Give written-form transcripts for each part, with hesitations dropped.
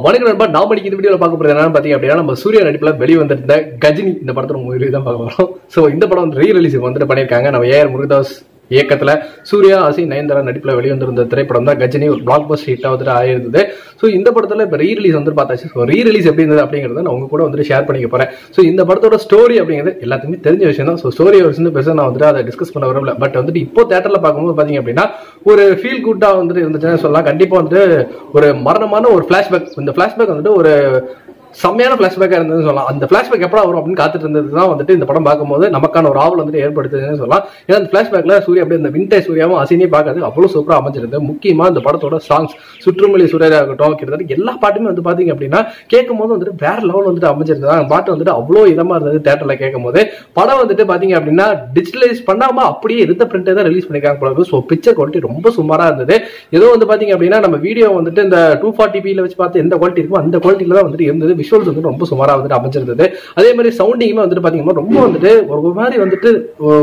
வணக்கம் நண்பா. நாம இன்னைக்கு இந்த வீடியோல பார்க்க போறது என்னன்னு பாத்தீங்க அப்படின்னா, நம்ம சூர்யா நடிப்புல வெளிவந்திருந்த கஜினி இந்த படத்தோட மூவி தான் பார்க்க போறோம். சோ இந்த படம் வந்து ரீ ரிலீஸ் வந்துட்டு பண்ணிருக்காங்க. நம்ம ஏஆர் முருகதாஸ் இயக்கத்துல சூர்யா அசி நயன்தாரா நடிப்புல வெளிவந்திருந்த திரைப்படம் தான் கஜினி. ஒரு பிளாக் பஸ்டர் ஹிட்டா வந்துட்டு ஆயிருந்தது. ஸோ இந்த படத்துல இப்போ ரீ ரிலீஸ் வந்து பார்த்தாச்சு. ஸோ ரீ ரிலீஸ் எப்படி இருந்தது அப்படிங்கிறத நான் உங்க கூட வந்துட்டு ஷேர் பண்ணிக்க போறேன். ஸோ இந்த படத்தோட ஸ்டோரி அப்படிங்கிறது எல்லாத்துக்குமே தெரிஞ்ச விஷயம் தான். ஸோ ஸ்டோரி வந்து பெருசாக நான் வந்துட்டு அதை டிஸ்கஸ் பண்ண வரல. பட் வந்துட்டு இப்போ தேட்டர்ல பார்க்கும்போது பாத்தீங்க அப்படின்னா ஒரு ஃபீல் குட்டா வந்துட்டு இருந்துச்சுன்னு சொல்லலாம். கண்டிப்பா வந்துட்டு ஒரு மரணமான ஒரு பிளாஷ்பேக். இந்த பிளாஷ்பேக் வந்துட்டு ஒரு செம்மையான பிளாஷ்பேக்கா இருந்ததுன்னு சொல்லலாம். அந்த பிளாஷ்பேக் எப்படா வரும் அப்படின்னு காத்துட்டு இருந்தது தான் வந்துட்டு இந்த படம் பார்க்கும்போது நமக்கான ஒரு ஆவல் வந்துட்டு ஏற்படுத்துதுன்னு சொல்லலாம். ஏன்னா அந்த பிளாஷ்பேக்ல சூர்யா அப்படியே இந்த விண்டேஜ் சூர்யாவும் அசினியும் பார்க்கறது அவ்வளவு சூப்பரா அமைஞ்சிருந்தது. முக்கியமா இந்த படத்தோட சாங்ஸ் சுற்றுமொழி சூர்யா ஆகட்டும், கிட்டத்தட்ட எல்லா பாட்டுமே வந்து பாத்தீங்க அப்படின்னா கேட்கும் போது வந்துட்டு வேற லெவல் வந்துட்டு அமைஞ்சிருந்தது. அந்த பாட்டு வந்துட்டு அவ்வளவு இதமா இருந்தது தேட்டர்ல கேட்கும் போது. படம் வந்துட்டு பாத்தீங்க அப்படின்னா டிஜிட்டலைஸ் பண்ணாம அப்படியே இருந்த பிரிண்டே தான் ரிலீஸ் பண்ணிருக்காங்க போல. ஸோ பிக்சர் குவாலிட்டி ரொம்ப சுமாரா இருந்தது. ஏதோ வந்து பாத்தீங்க அப்படின்னா நம்ம வீடியோ வந்துட்டு இந்த 240p வச்சு பார்த்து எந்த குவாலிட்டி இருக்கும் அந்த குவாலிட்டியில தான் வந்துட்டு இருந்தது. விஷுவல்ஸ் வந்து ரொம்ப சுமாரா வந்துட்டு அமைஞ்சிருந்தது. அதே மாதிரி சவுண்டிங்குமே வந்துட்டு பாத்தீங்கன்னா ரொம்ப வந்துட்டு ஒரு மாதிரி வந்துட்டு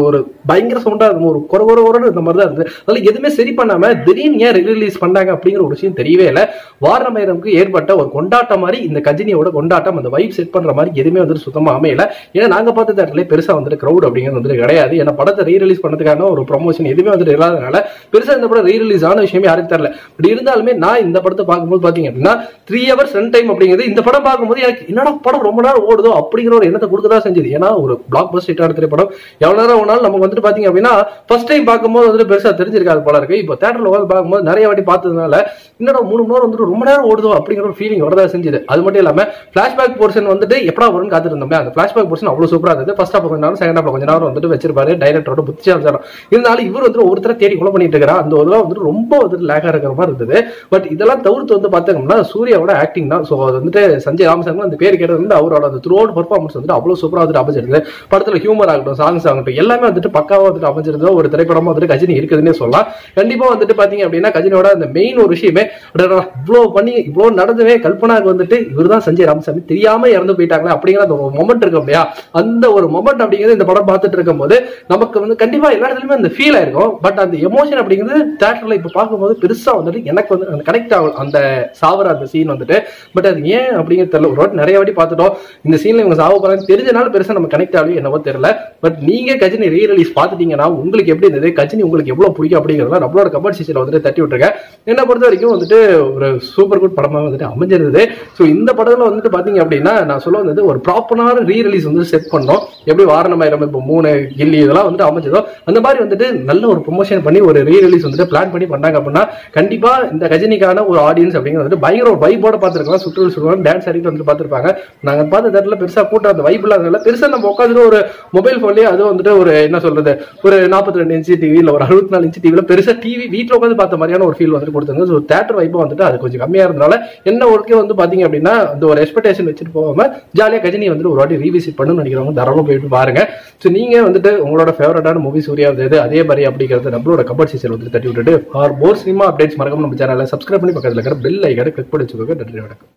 ஒரு பயங்கர சவுண்டா இருக்கும். ஒரு குறை இந்த மாதிரி தான் இருந்தது. அதுல எதுவுமே சரி பண்ணாம திடீர்னு ஏன் ரிலீஸ் பண்ணாங்க அப்படிங்கிற ஒரு விஷயம் தெரியவே இல்லை. வாரணமேரமுக்கு ஏற்பட்ட ஒரு கொண்டாட்டம் மாதிரி இந்த கஜினியோட கொண்டாட்டம் அந்த வைப் செட் பண்ற மாதிரி எதுவுமே வந்துட்டு சுத்தமா அமையல. ஏன்னா நாங்க பார்த்த தேட்டர்ல பெருசா வந்துட்டு கிரௌட் அப்படிங்கிறது வந்துட்டு கிடையாது. ஏன்னா படத்தை ரீ ரிலீஸ் பண்ணதுக்கான ஒரு ப்ரொமோஷன் எதுவுமே வந்துட்டு இல்லாதனால பெருசா இந்த படம் ரீ ரிலீஸ் ஆன விஷயமே யாருக்கு தெரியல. பட் இருந்தாலுமே நான் இந்த படத்தை பார்க்கும்போது பாத்தீங்க அப்படின்னா 3 hours ரன் டைம் அப்படிங்கிறது இந்த படம் பார்க்கும்போது எனக்கு என்னடா படம் ரொம்ப நேரம் ஓடுதோ அப்படிங்கிற ஒரு எண்ணத்தை கொடுக்கதான் செஞ்சது. ஏன்னா ஒரு பிளாக் பஸ்டர் ஹிட்டான திரைப்படம் எவ்வளவு நேரம் ஓனாலும் நமக்கு வந்துட்டு பாத்தீங்க அப்படின்னா ஃபர்ஸ்ட் டைம் பார்க்கும்போது வந்துட்டு பெருசா தெரிஞ்சிருக்காது போல இருக்கு. இப்போ தேட்டர்ல வந்து பார்க்கும்போது நிறைய வாட்டி பார்த்ததுனால என்னடா 3 மணி நேரம் வந்துட்டு ரொம்ப நேரம் ஓடுதோ அப்படிங்கிற ஒரு ஃபீலிங் வரதா செஞ்சது. அது மட்டும் இல்லாம பிளாஷ்பேக் போர்ஷன் வந்துட்டு எப்படா வரும்னு காத்துட்டு இருந்தோம். அந்த பிளாஷ்பேக் போர்ஷன் அவ்வளவு சூப்பரா இருந்தது. ஃபர்ஸ்ட் ஹாஃப் கொஞ்ச நேரம், செகண்ட் ஹாஃப் கொஞ்ச நேரம் வந்துட்டு வச்சிருப்பாரு டைரக்டரோட புத்திசாலித்தனம். இருந்தாலும் இவர் வந்து ஒருத்தர தேடி கொலை பண்ணிட்டு இருக்கிறா. அந்த ஒரு வந்துட்டு ரொம்ப வந்துட்டு லேக்கா இருக்கிற மாதிரி இருந்தது. பட் இதெல்லாம் தவிர்த்து வந்து பார்த்தோம்னா சூர்யாவோட ஆக்டிங் தான். ஸோ அது வந்துட்டு சஞ்சய் ராமசாமி அந்த பேர் கேட்டது வந்து அவரோட அந்த த்ரூ அவுட் பர்ஃபார்மன்ஸ் வந்துட்டு அவ்வளவு சூப்பரா வந்துட்டு அமைஞ்சிருந்தது. படத்துல ஹியூமர் ஆகட்டும், சாங்ஸ் ஆகட்டும் எல்லாமே வந்துட்டு பக்காவா வந்துட்டு அமைஞ்சிருந்தது. ஒரு திரைப்படமா வந்துட்டு கஜினி இருக்குதுன்னே சொல்லலாம். கண்டிப்பா வந்துட்டு பாத்தீங்க அப்படின்னா கஜினியோட அந்த மெயின் ஒரு விஷயமே இவ்வளவு பண்ணி இவ்வளவு நடந்தவே கல்பனாக்கு வந்துட்டு இவர் தான் சஞ்சய் ராமசாமி தெரியாம இறந்து போயிட்டாங்களா அப்படிங்கிற அந்த ஒரு மொமெண்ட் இருக்கு இல்லையா, அந்த ஒரு மொமெண்ட் அப்படிங்கிறது இந்த படம் பார்த்துட்டு இருக்கும் போது நமக்கு வந்து கண்டிப்பா எல்லா இடத்துலயுமே அந்த ஃபீல் ஆயிருக்கும். பட் அந்த எமோஷன் அப்படிங்கிறது தியேட்டர்ல இப்ப பார்க்கும்போது பெருசா வந்துட்டு எனக்கு வந்து கனெக்ட் ஆகும் அந்த சாவர அந்த சீன் வந்துட்டு. பட் அது ஏன் அப்படிங்கிறது தெரியல. ஒரு வாட்டி நிறைய வாட்டி பார்த்துட்டோம். இந்த சீன்ல இவங்க சாவ போறாங்க தெரிஞ்சனால பெருசா நம்ம கனெக்ட் ஆகலையும் என்னவோ தெரியல. பட் நீங்க கஜினி ரீ ரிலீஸ் பார்த்துட்டீங்கன்னா உங்களுக்கு எப்படி இருந்தது, கஜினி உங்களுக்கு எவ்வளவு பிடிக்கும் அப்படிங்கிறத நம்மளோட கமெண்ட் செக்ஷன்ல வந்துட்டு தட்டி விட்டுருக்கேன். என்ன பொறுத்த வரைக்கும் வந்துட்டு ஒரு சூப்பர் குட் படமா வந்துட்டு அமைஞ்சிருந்தது. ஸோ இந்த படத்துல வந்துட்டு பாத்தீங்க அப்படின்னா நான் சொல்ல வந்தது ஒரு ப்ராப்பரான ரீ ரிலீஸ் வந்து செட் பண்ணோம். எப்படி வாரணமாயிரம் இப்போ 3 கில்லி இதெல்லாம் வந்துட்டு அமைஞ்சதோ அந்த மாதிரி வந்துட்டு நல்ல ஒரு ப்ரொமோஷன் பண்ணி ஒரு ரீ ரிலீஸ் வந்துட்டு பிளான் பண்ணி பண்ணாங்க அப்படின்னா கண்டிப்பா இந்த கஜினிக்கான ஒரு ஆடியன்ஸ் அப்படிங்கிறது வந்துட்டு பயங்கர ஒரு வைப்போட பார்த்துருக்கலாம். சுற்றுலா டான்ஸ் ஆடிட்டு வந்து பார்த்துருப்பாங்க. நாங்க பார்த்த தேட்டர்ல பெருசா கூட்டம் அந்த வைப் இல்லாதனால பெருசா நம்ம உட்காந்து ஒரு மொபைல் போன்லயே அது வந்துட்டு ஒரு என்ன சொல்றது ஒரு 42 இன்ச்சு டிவி இல்ல ஒரு 64 இன்ச்சு டிவில பெருசா டிவி வீட்டுல உட்காந்து பார்த்த மாதிரியான ஒரு ஃபீல் வந்துட்டு கொடுத்தாங்க. ஸோ தேட்டர் வைப்பு வந்துட்டு அது கொஞ்சம் கம்மியா இருந்தனால என்ன ஒர்க்கே வந்து பாத்தீங்க அப்படின்னா அந்த ஒரு எக்ஸ்பெக்டேஷன் வச்சுட்டு போகாம ஜாலியா கஜினி வந்துட்டு ஒரு வாட்டி ரீவிசிட் பண்ணணும்னு நினைக்கிறவங்க தாராளமா போயிட்டு பாருங்க. ஸோ நீங்க வந்துட்டு உங்களோட ஃபேவரட்டான மூவி சூர்யா இருந்தது அதே மாதிரி அப்படிங்கிறது நம்மளோட கமெண்ட் செக்ஷன்ல வந்துட்டு தட்டி விட்டுட்டு ஃபார் மோர் சினிமா அப்டேட்ஸ் மறக்காம நம்ம சேனலை சப்ஸ்கிரைப் பண்ணி பக்கத்துல இருக்கிற பெல் ஐகானை கிளிக் பண்ணி வச்சுக்கோங்க. நன்றி, வணக்கம்.